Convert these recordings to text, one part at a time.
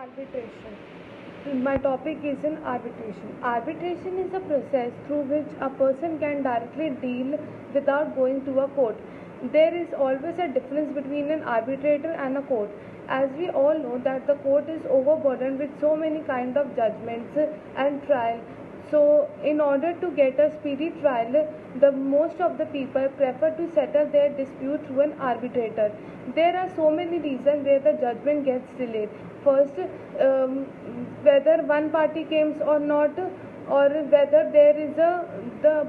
Arbitration. My topic is in arbitration. Arbitration is a process through which a person can directly deal without going to a court. There is always a difference between an arbitrator and a court. As we all know that the court is overburdened with so many kind of judgments and trial. So, in order to get a speedy trial, the most of the people prefer to settle their dispute through an arbitrator. There are so many reasons where the judgment gets delayed. First, whether one party comes or not, or whether there is a the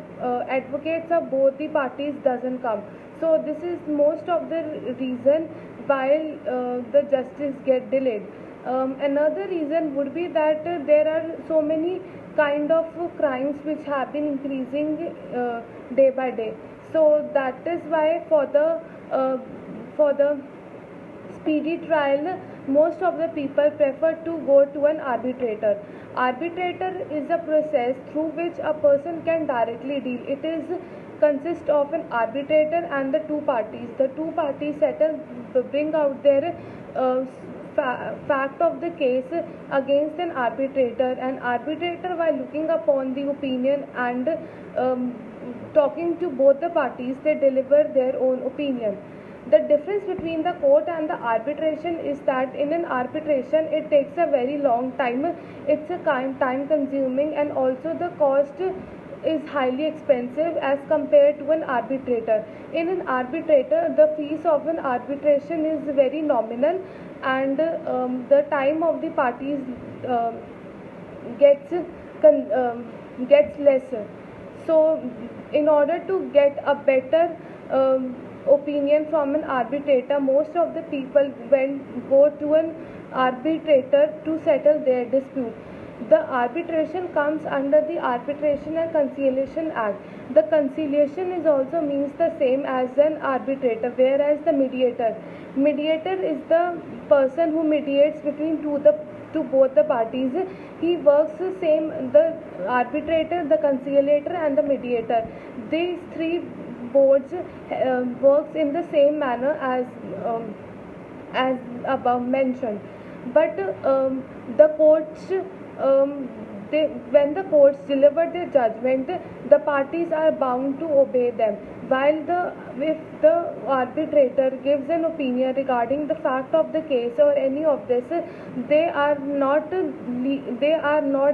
advocates of both the parties doesn't come. So this is most of the reason why the justice get delayed. Another reason would be that there are so many kind of crimes which have been increasing day by day. So that is why for the speedy trial, most of the people prefer to go to an arbitrator. Arbitrator is a process through which a person can directly deal. It is consists of an arbitrator and the two parties. The two parties settle, bring out their fact of the case against an arbitrator. An arbitrator, while looking upon the opinion and talking to both the parties, they deliver their own opinion. The difference between the court and the arbitration is that in an arbitration it takes a very long time. It's a time consuming, and also the cost is highly expensive as compared to an arbitrator. In an arbitrator, the fees of an arbitration is very nominal, and the time of the parties gets gets lesser. So, in order to get a better opinion from an arbitrator, most of the people go to an arbitrator to settle their dispute. The arbitration comes under the Arbitration and Conciliation Act. The conciliation is also means the same as an arbitrator, whereas the mediator is the person who mediates between both the parties. He works the same, the arbitrator, the conciliator, and the mediator. These three boards works in the same manner as above mentioned. But the courts when the courts deliver their judgment, the parties are bound to obey them. While if the arbitrator gives an opinion regarding the fact of the case or any of this, they are not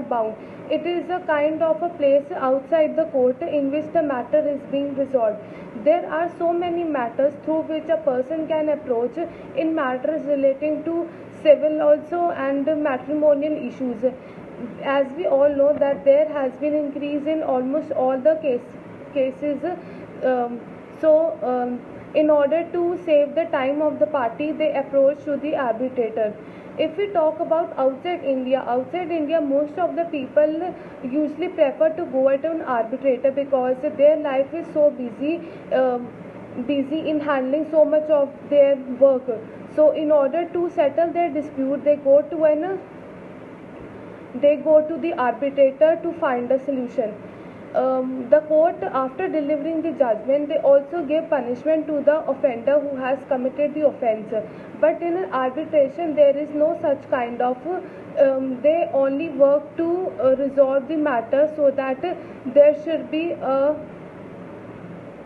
bound. It is a kind of a place outside the court in which the matter is being resolved. There are so many matters through which a person can approach in matters relating to civil also and matrimonial issues. As we all know that there has been increase in almost all the cases. In order to save the time of the party, they approach to the arbitrator. If we talk about outside India, most of the people usually prefer to go at an arbitrator because their life is so busy in handling so much of their work. So, in order to settle their dispute, they go to the arbitrator to find a solution. The court, after delivering the judgment, they also give punishment to the offender who has committed the offense. But in an arbitration, there is no such kind of. They only work to resolve the matter so that there should be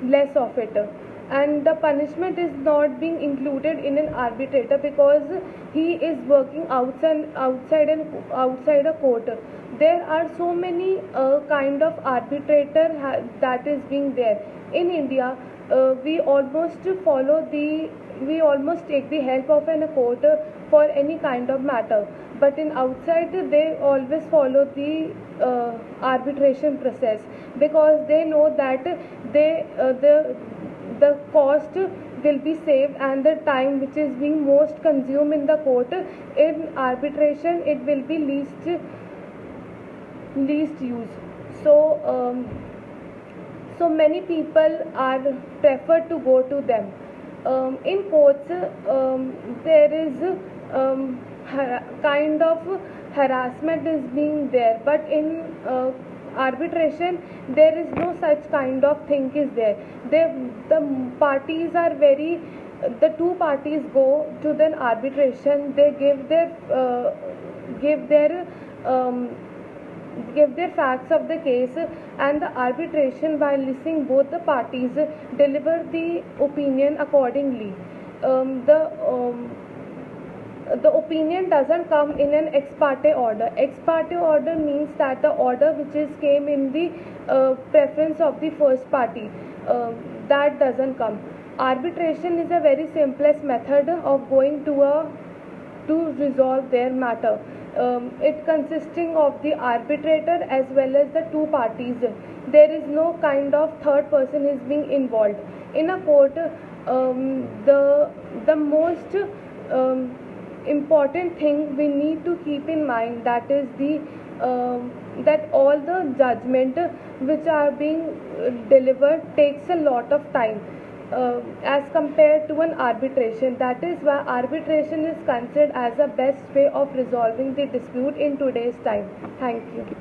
less of it, and the punishment is not being included in an arbitrator because he is working outside a court. There are so many kind of arbitrator that is being there in India. We almost take the help of a court for any kind of matter, but in outside they always follow the arbitration process because they know that the cost will be saved, and the time which is being most consumed in the court, in arbitration it will be least use. So many people are preferred to go to them. In courts, there is kind of harassment is being there, but in arbitration there is no such kind of thing is there. The parties are the two parties go to the arbitration, they give their give their um, give their facts of the case, and the arbitration, by listening both the parties, deliver the opinion accordingly. The opinion doesn't come in an ex parte order. Ex parte order means that the order which is came in the preference of the first party, that doesn't come. Arbitration is a very simplest method of going to resolve their matter. It consisting of the arbitrator as well as the two parties. There is no kind of third person is being involved in a court. The most um, important thing we need to keep in mind, that is the that all the judgment which are being delivered takes a lot of time, as compared to an arbitration. That is why arbitration is considered as the best way of resolving the dispute in today's time. Thank you.